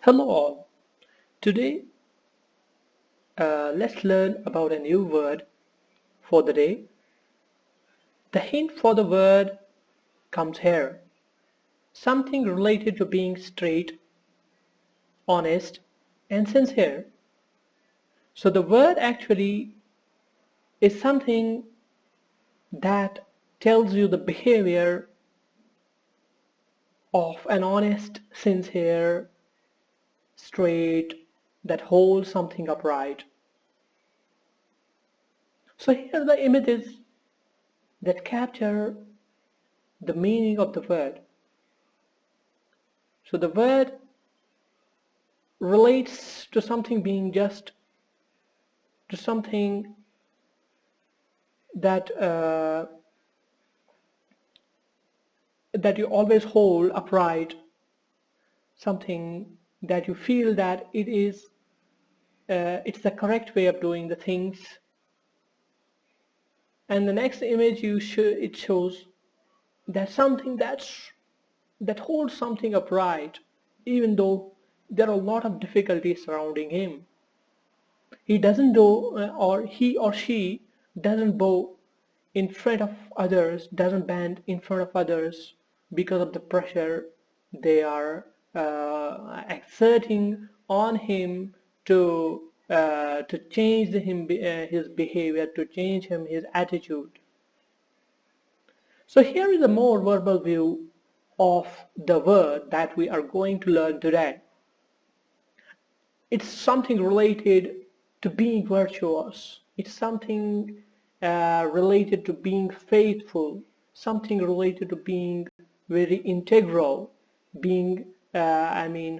Hello all. Today, let's learn about a new word for the day. The hint for the word comes here. Something related to being straight, honest, and sincere. So the word actually is something that tells you the behavior of an honest, sincere, straight, that holds something upright. So here are the images that capture the meaning of the word. So the word relates to something being just, to something that that you always hold upright, something that you feel that it's the correct way of doing the things. And the next image it shows that something that holds something upright, even though there are a lot of difficulties surrounding him. He doesn't do, or he or she doesn't bow in front of others, doesn't bend in front of others because of the pressure they are exerting on him to change his behavior, to change his attitude. So here is a more verbal view of the word that we are going to learn today. It's something related to being virtuous. It's something related to being faithful, something related to being very integral, being,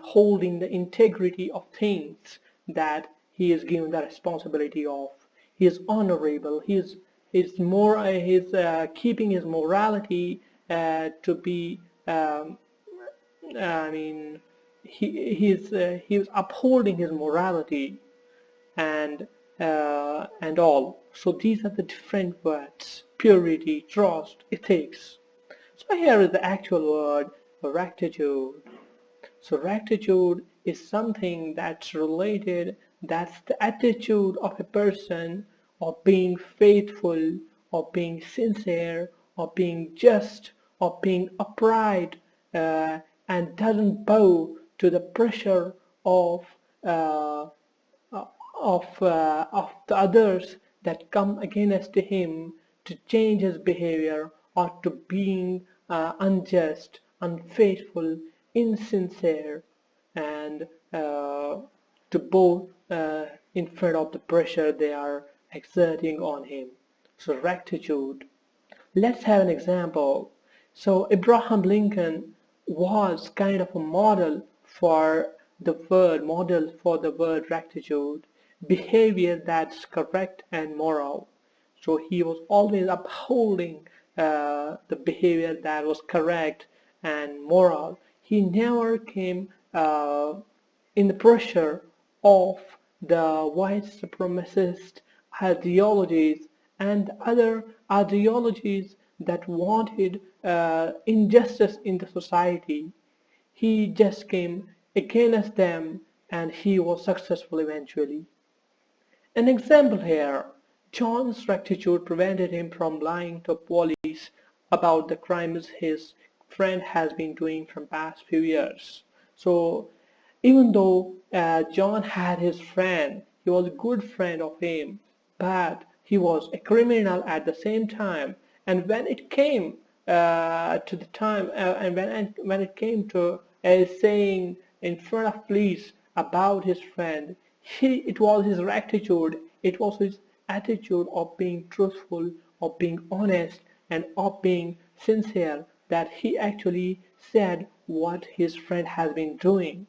holding the integrity of things that he is given the responsibility of. He is honorable. He's keeping his morality to be. I mean, he was upholding his morality and all. So these are the different words: purity, trust, ethics. So here is the actual word, rectitude. So rectitude is something that's related, that's the attitude of a person of being faithful, of being sincere, of being just, of being upright, and doesn't bow to the pressure of uh, of the others that come against him to change his behavior, or to being unjust, unfaithful, insincere, and to both in front of the pressure they are exerting on him. So rectitude. Let's have an example. So Abraham Lincoln was kind of a model for the word rectitude, behavior that's correct and moral. So he was always upholding the behavior that was correct and moral. He never came in the pressure of the white supremacist ideologies and other ideologies that wanted injustice in the society. He just came against them and he was successful eventually. An example here: John's rectitude prevented him from lying to police about the crimes his friend has been doing from past few years. So even though John had his friend, he was a good friend of him, but he was a criminal at the same time. And when it came to the time, and when it came to saying in front of police about his friend, it was his rectitude, it was his attitude of being truthful, of being honest, and of being sincere that he actually said what his friend has been doing.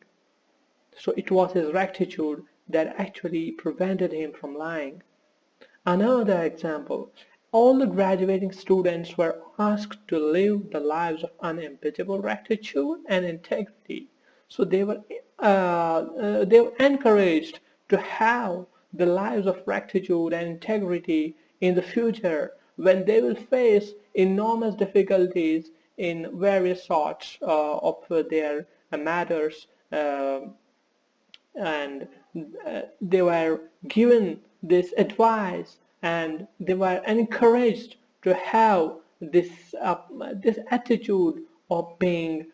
So it was his rectitude that actually prevented him from lying. Another example: all the graduating students were asked to live the lives of unimpeachable rectitude and integrity. So they were encouraged to have the lives of rectitude and integrity in the future when they will face enormous difficulties in various sorts of their matters. and they were given this advice, and they were encouraged to have this attitude of being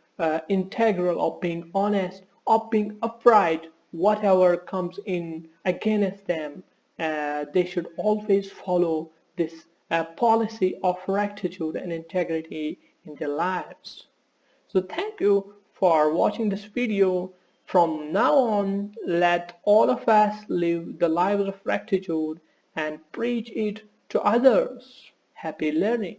integral, of being honest, of being upright. Whatever comes in against them, they should always follow this policy of rectitude and integrity in their lives. So thank you for watching this video. From now on, let all of us live the lives of rectitude and preach it to others. Happy learning.